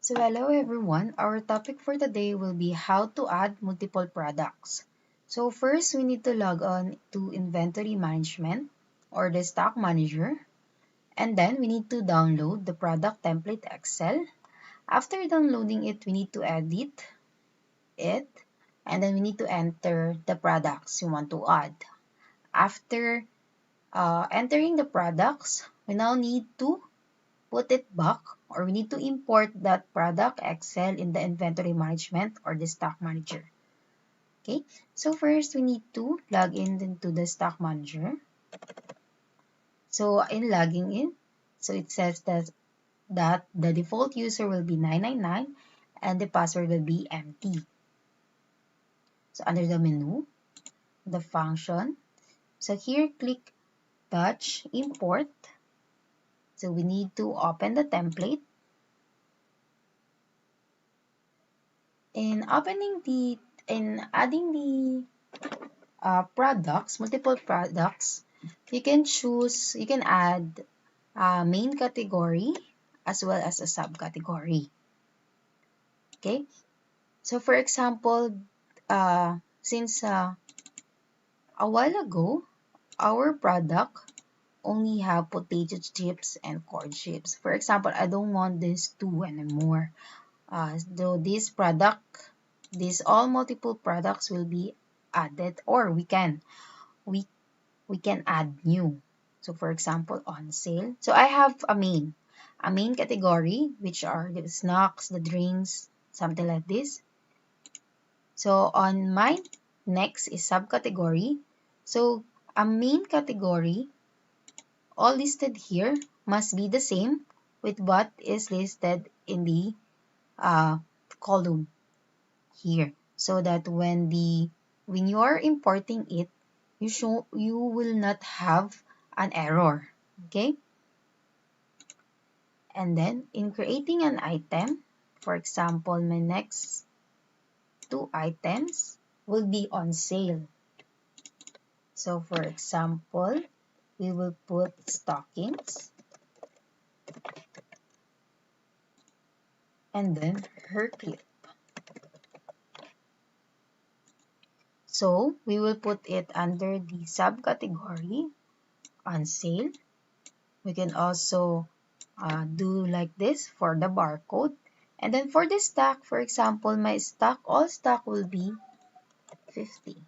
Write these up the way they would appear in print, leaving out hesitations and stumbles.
So hello everyone, our topic for today will be how to add multiple products. So first we need to log on to inventory management or the stock manager, and then we need to download the product template Excel. After downloading it, we need to edit it, and then we need to enter the products you want to add. After entering the products, we now need to put it back, or we need to import that product Excel in the inventory management or the stock manager. Okay, so first we need to log in into the stock manager. So in logging in, so it says that the default user will be 999 and the password will be empty. So under the menu, the function, so here click batch import. So we need to open the template. In adding the multiple products, you can add a main category as well as a subcategory. Okay, so for example, since a while ago, our product only have potato chips and corn chips. For example, I don't want these two anymore. So these all multiple products will be added, or we can add new. So for example, on sale. So I have a main category, which are the snacks, the drinks, something like this. So on mine, next is subcategory. So a main category, all listed here, must be the same with what is listed in the column here, so that when you are importing it, you will not have an error. Okay, and then in creating an item, for example, my next two items will be on sale. So for example, we will put stockings and then hair clip. So we will put it under the subcategory on sale. We can also do like this for the barcode. And then for the stock, for example, my all stock will be 50.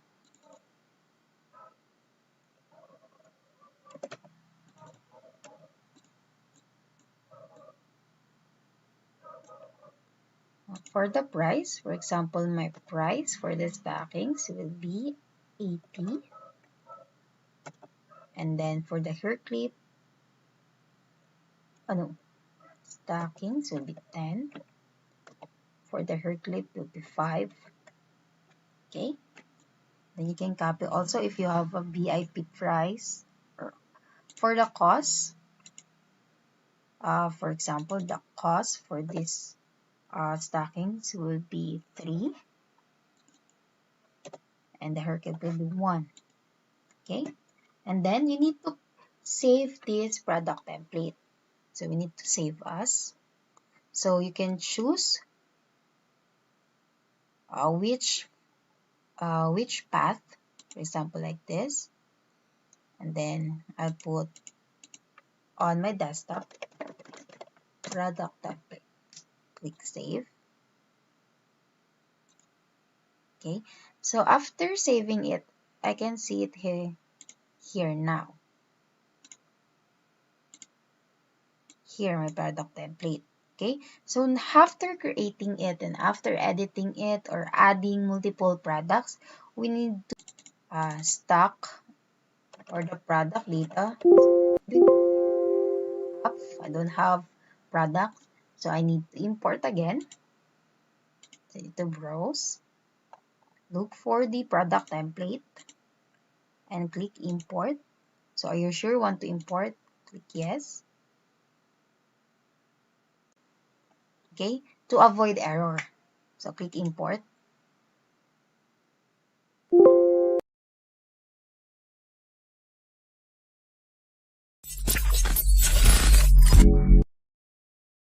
For the price, for example, my price for the stockings will be 80. And then for the hair clip, stockings will be 10. For the hair clip will be 5. Okay. Then you can copy also if you have a VIP price. For the cost, for example, the cost for this stockings will be 3. And the hair clip will be 1. Okay. And then you need to save this product template. So we need to save as. So you can choose which path, for example, like this. And then I'll put on my desktop product template. Click save. Okay. So after saving it, I can see it here now. Here, my product template. Okay, so after creating it and after editing it or adding multiple products, we need to stock or the product data. I don't have product, so I need to import again. So I need to browse, look for the product template, and click import. So are you sure you want to import? Click yes. Okay, to avoid error. So click import.